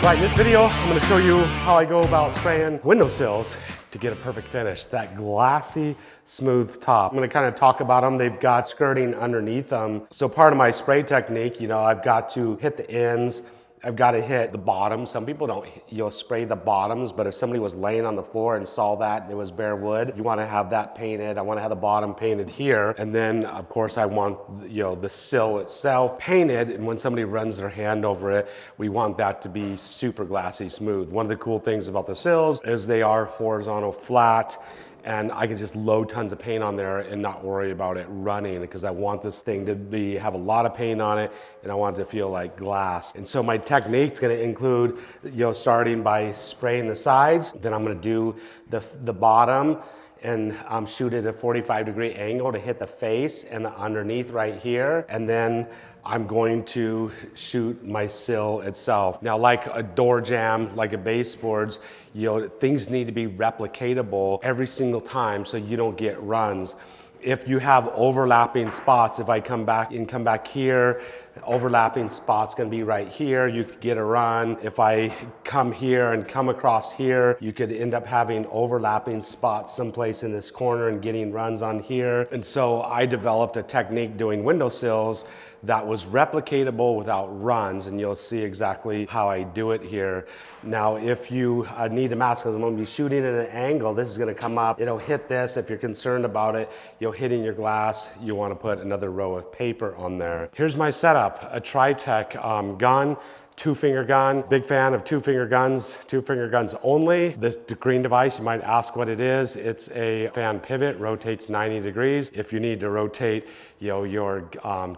Right, in this video, I'm gonna show you how I go about spraying windowsills to get a perfect finish. That glassy, smooth top. I'm gonna kind of talk about them. They've got skirting underneath them. So part of my spray technique, you know, I've got to hit the ends. I've got to hit the bottom. Some people don't, you'll spray the bottoms, but if somebody was laying on the floor and saw that and it was bare wood, you want to have that painted. I want to have the bottom painted here. And then of course I want, you know, the sill itself painted. And when somebody runs their hand over it, we want that to be super glassy smooth. One of the cool things about the sills is they are horizontal flat, and I can just load tons of paint on there and not worry about it running, because I want this thing to have a lot of paint on it, and I want it to feel like glass. And so my technique's gonna include, you know, starting by spraying the sides, then I'm gonna do the bottom and shoot it at a 45-degree angle to hit the face and the underneath right here. And then I'm going to shoot my sill itself. Now, like a door jamb, like a baseboards, you know, things need to be replicatable every single time so you don't get runs. If you have overlapping spots, if I come back here, overlapping spot's gonna be right here, you could get a run. If I come here and come across here, you could end up having overlapping spots someplace in this corner and getting runs on here. And so I developed a technique doing windowsills that was replicatable without runs, and you'll see exactly how I do it here. Now, if you need a mask, because I'm gonna be shooting at an angle, this is gonna come up, it'll hit this. If you're concerned about it, you'll hitting your glass, you wanna put another row of paper on there. Here's my setup, a Tri-Tech gun, 2-finger gun. Big fan of 2-finger guns, 2-finger guns only. This green device, you might ask what it is. It's a fan pivot, rotates 90 degrees. If you need to rotate, you know, your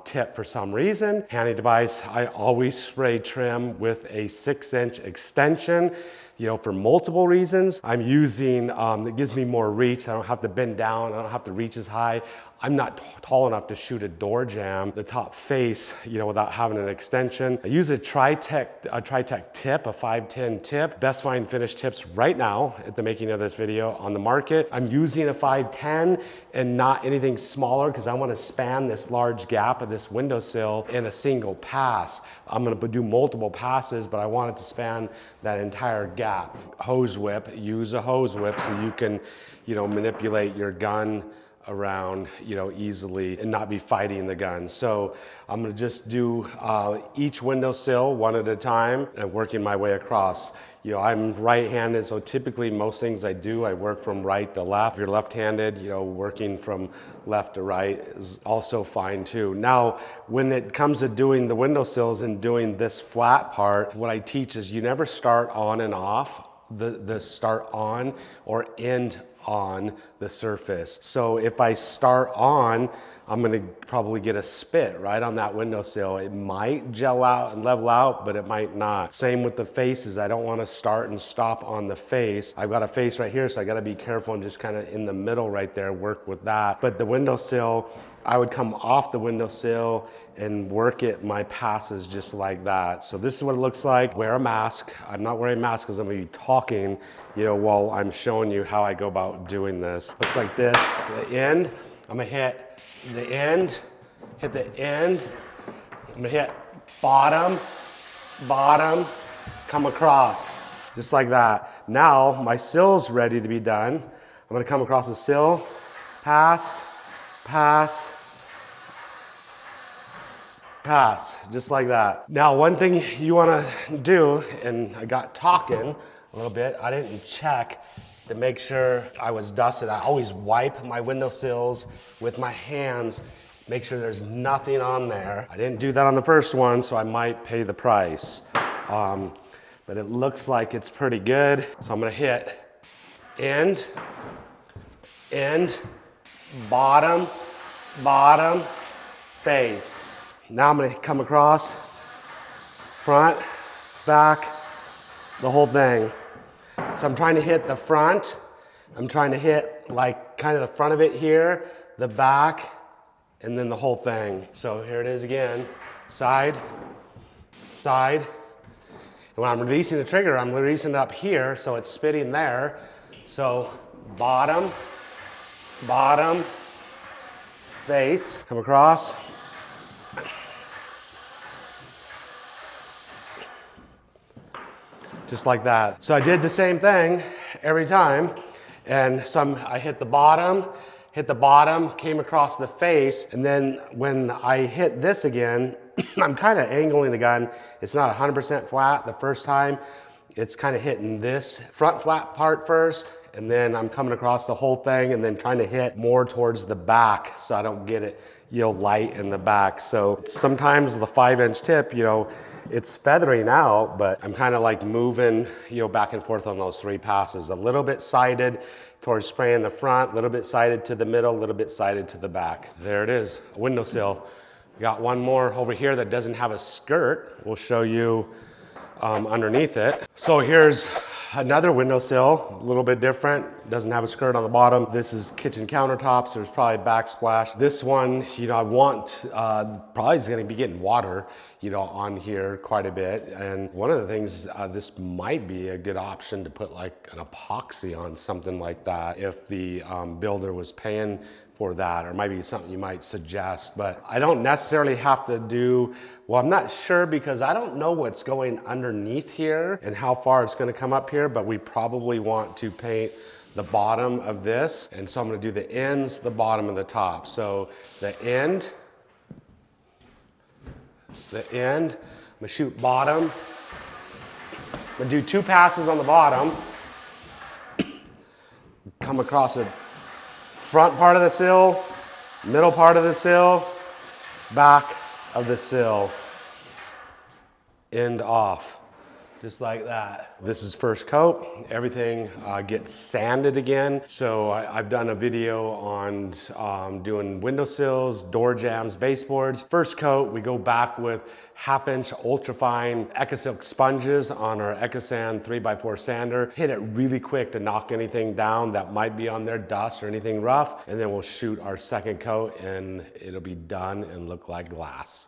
tip for some reason. Handy device, I always spray trim with a 6-inch extension, you know, for multiple reasons. I'm using, it gives me more reach. I don't have to bend down, I don't have to reach as high. I'm not tall enough to shoot a door jamb, the top face, you know, without having an extension. I use a Tri-Tech tip, a 510 tip. Best find finish tips right now at the making of this video on the market. I'm using a 510 and not anything smaller, because I want to span this large gap of this windowsill in a single pass. I'm going to do multiple passes, but I want it to span that entire gap. Hose whip, use a hose whip so you can, you know, manipulate your gun around, you know, easily and not be fighting the gun. So I'm gonna just do each windowsill one at a time and working my way across. You know, I'm right-handed, so typically most things I do, I work from right to left. If you're left-handed, you know, working from left to right is also fine too. Now, when it comes to doing the windowsills and doing this flat part, what I teach is you never start on and off, the start on or end on the surface. So if I start on, I'm gonna probably get a spit right on that windowsill. It might gel out and level out, but it might not. Same with the faces. I don't wanna start and stop on the face. I've got a face right here, so I gotta be careful and just kinda in the middle right there, work with that. But the windowsill, I would come off the windowsill and work it, my passes just like that. So this is what it looks like. Wear a mask. I'm not wearing a mask because I'm gonna be talking, you know, while I'm showing you how I go about doing this. Looks like this, the end. I'm gonna hit the end, hit the end. I'm gonna hit bottom, bottom, come across, just like that. Now my sill's ready to be done. I'm gonna come across the sill, pass, pass, pass, just like that. Now, one thing you wanna do, and I got talking a little bit, I didn't check to make sure I was dusted. I always wipe my windowsills with my hands, make sure there's nothing on there. I didn't do that on the first one, so I might pay the price. But it looks like it's pretty good. So I'm gonna hit end, end, bottom, bottom, face. Now I'm gonna come across, front, back, the whole thing. So I'm trying to hit the front. I'm trying to hit like kind of the front of it here, the back, and then the whole thing. So here it is again, side, side. And when I'm releasing the trigger, I'm releasing it up here, so it's spitting there. So bottom, bottom, face, come across. just like that. So I did the same thing every time. And I hit the bottom, came across the face, and then when I hit this again, I'm kind of angling the gun. It's not 100% flat the first time. It's kind of hitting this front flat part first, and then I'm coming across the whole thing and then trying to hit more towards the back so I don't get it, light in the back. So sometimes the 5-inch tip, it's feathering out, but I'm kind of like moving, back and forth on those 3 passes. A little bit sighted towards spraying the front, a little bit sighted to the middle, a little bit sighted to the back. There it is, a windowsill. We got one more over here that doesn't have a skirt. We'll show you underneath it. So here's another windowsill, a little bit different. Doesn't have a skirt on the bottom. This is kitchen countertops. There's probably backsplash. This one, I want, probably is gonna be getting water, on here quite a bit. And one of the things, this might be a good option to put like an epoxy on something like that if the builder was paying for that, or maybe something you might suggest. But I don't necessarily have to do, well, I'm not sure because I don't know what's going underneath here and how far it's gonna come up here, but we probably want to paint the bottom of this. And so I'm gonna do the ends, the bottom, and the top. So the end, I'm gonna shoot bottom. I'm gonna do 2 passes on the bottom. Come across the front part of the sill, middle part of the sill, back of the sill, end off, just like that. This is first coat. Everything gets sanded again. So I've done a video on doing windowsills, door jambs, baseboards. First coat, we go back with 1/2-inch ultrafine EcoSilk sponges on our EcoSand 3x4 sander. Hit it really quick to knock anything down that might be on there, dust or anything rough. And then we'll shoot our second coat and it'll be done and look like glass.